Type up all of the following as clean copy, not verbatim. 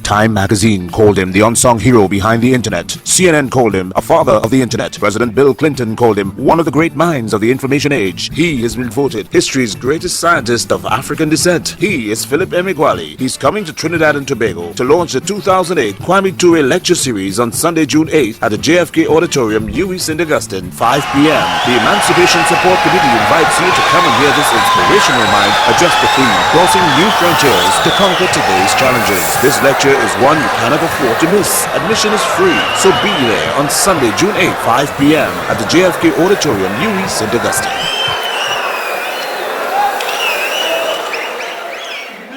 Time magazine called him the unsung hero behind the internet. CNN called him a father of the internet. President Bill Clinton called him one of the great minds of the information age. He has been voted history's greatest scientist of African descent. He is Philip Emeagwali. He's coming to Trinidad and Tobago to launch the 2008 Kwame Ture lecture series on Sunday, June 8th at the JFK Auditorium, UWI St. Augustine, 5 p.m. The Emancipation Support Committee invites you to come and hear this inspirational mind address the theme, crossing new frontiers to conquer today's challenges. This lecture is one you cannot afford to miss. Admission is free, so be there on Sunday, June 8th, 5 p.m. at the JFK Auditorium, UWI St. Augustine. In the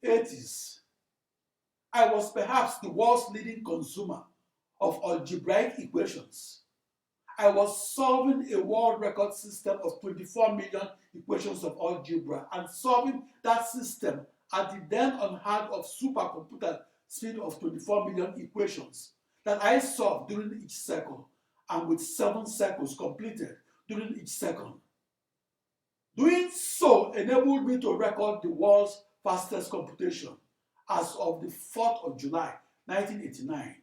1980s, I was perhaps the world's leading consumer of algebraic equations. I was solving a world record system of 24 million equations of algebra and solving that system at the then unheard of supercomputer speed of 24 million equations that I solved during each cycle and with 7 cycles completed during each second. Doing so enabled me to record the world's fastest computation as of the 4th of July, 1989.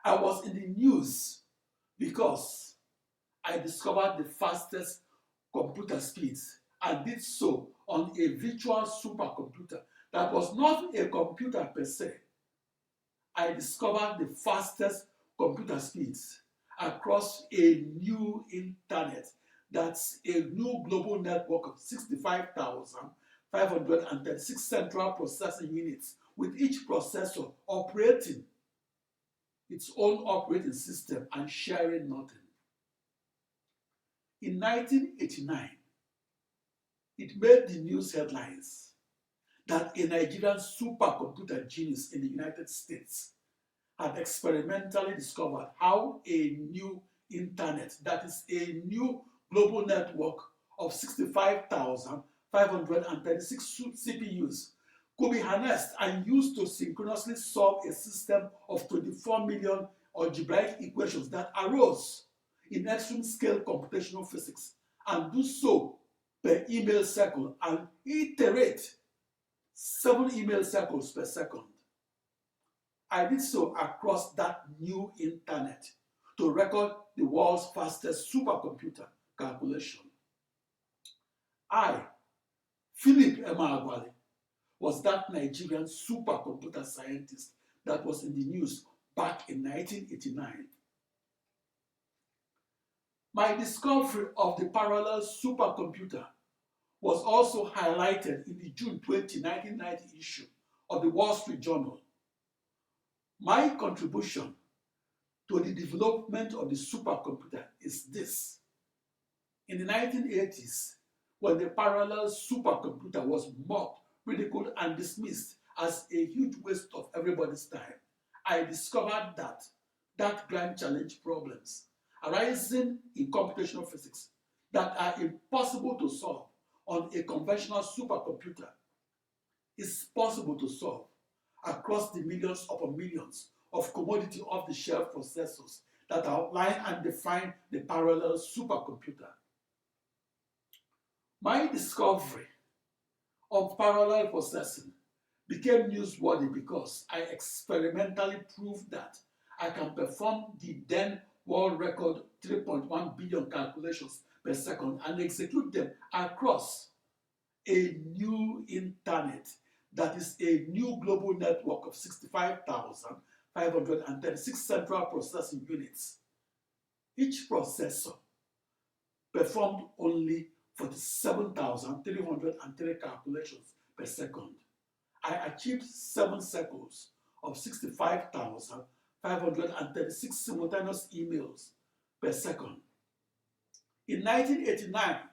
I was in the news because I discovered the fastest computer speeds and did so on a virtual supercomputer that was not a computer per se. I discovered the fastest computer speeds across a new internet. That's a new global network of 65,536 central processing units, with each processor operating its own operating system and sharing nothing. In 1989, it made the news headlines that a Nigerian supercomputer genius in the United States had experimentally discovered how a new internet, that is a new global network of 65,536 CPUs, could be harnessed and used to synchronously solve a system of 24 million algebraic equations that arose in extreme scale computational physics, and do so per email cycle and iterate 7 email cycles per second. I did so across that new internet to record the world's fastest supercomputer calculation. I, Philip Emeagwali, was that Nigerian supercomputer scientist that was in the news back in 1989. My discovery of the parallel supercomputer was also highlighted in the June 20, 1990 issue of the Wall Street Journal. My contribution to the development of the supercomputer is this. In the 1980s, when the parallel supercomputer was mocked, ridiculed, and dismissed as a huge waste of everybody's time, I discovered that grand challenge problems arising in computational physics that are impossible to solve on a conventional supercomputer is possible to solve across the millions upon millions of commodity off-the-shelf processors that outline and define the parallel supercomputer. My discovery of parallel processing became newsworthy because I experimentally proved that I can perform the then world record 3.1 billion calculations per second and execute them across a new internet that is a new global network of 65,536 central processing units. Each processor performed only 47,303 calculations per second. I achieved 7 cycles of 65,536 simultaneous emails per second. In 1989,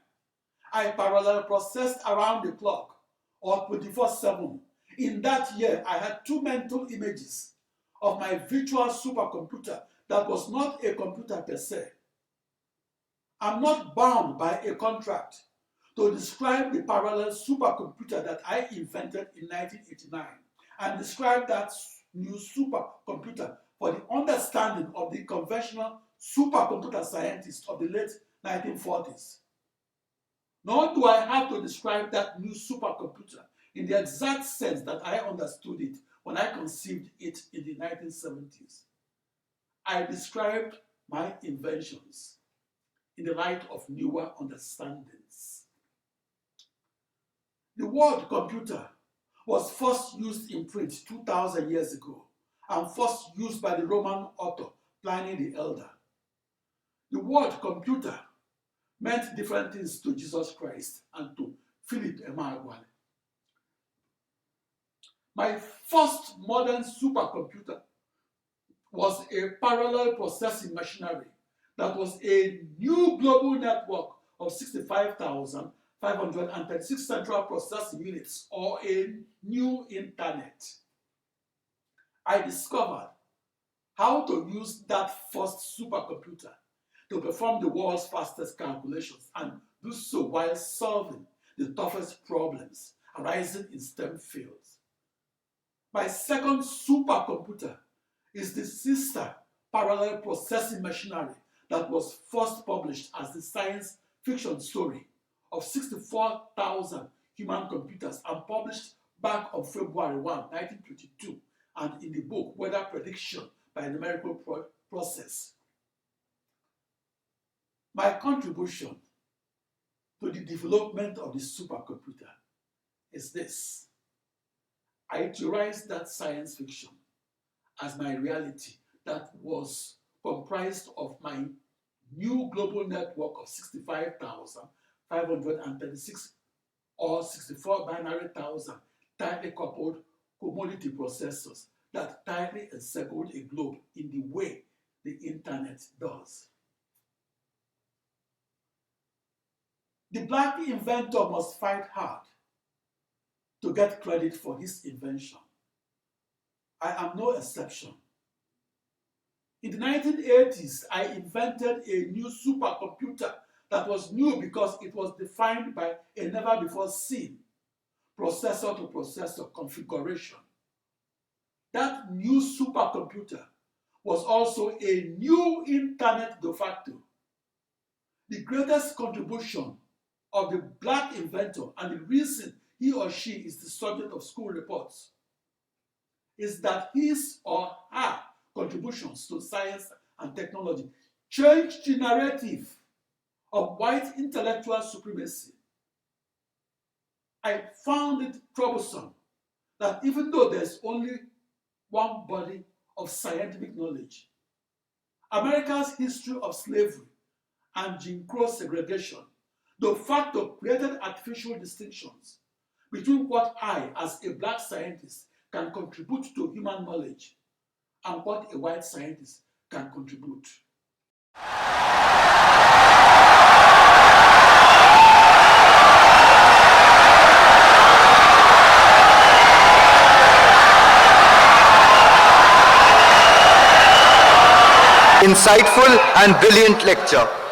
I parallel processed around the clock, or 24/7. In that year, I had 2 mental images of my virtual supercomputer that was not a computer per se. I'm not bound by a contract to describe the parallel supercomputer that I invented in 1989 and describe that new supercomputer for the understanding of the conventional supercomputer scientists of the late 1940s. Nor do I have to describe that new supercomputer in the exact sense that I understood it when I conceived it in the 1970s. I described my inventions in the light of newer understandings. The word computer was first used in print 2,000 years ago and first used by the Roman author Pliny the Elder. The word computer meant different things to Jesus Christ and to Philip Emeagwali. My first modern supercomputer was a parallel processing machinery that was a new global network of 65,536 central processing units, or a new internet. I discovered how to use that first supercomputer to perform the world's fastest calculations and do so while solving the toughest problems arising in STEM fields. My second supercomputer is the sister parallel processing machinery that was first published as the science fiction story of 64,000 human computers and published back on February 1, 1922, and in the book Weather Prediction by Numerical Process. My contribution to the development of the supercomputer is this. I theorized that science fiction as my reality that was comprised of my new global network of 65,536 or 64 binary thousand tightly coupled commodity processors that tightly encircled a globe in the way the internet does. The black inventor must fight hard to get credit for his invention. I am no exception. In the 1980s, I invented a new supercomputer that was new because it was defined by a never-before-seen processor-to-processor configuration. That new supercomputer was also a new internet de facto. The greatest contribution of the black inventor, and the reason he or she is the subject of school reports, is that his or her contributions to science and technology changed the narrative of white intellectual supremacy. I found it troublesome that even though there's only one body of scientific knowledge, America's history of slavery and Jim Crow segregation de facto created artificial distinctions between what I, as a black scientist, can contribute to human knowledge and what a white scientist can contribute. Insightful and brilliant lecture.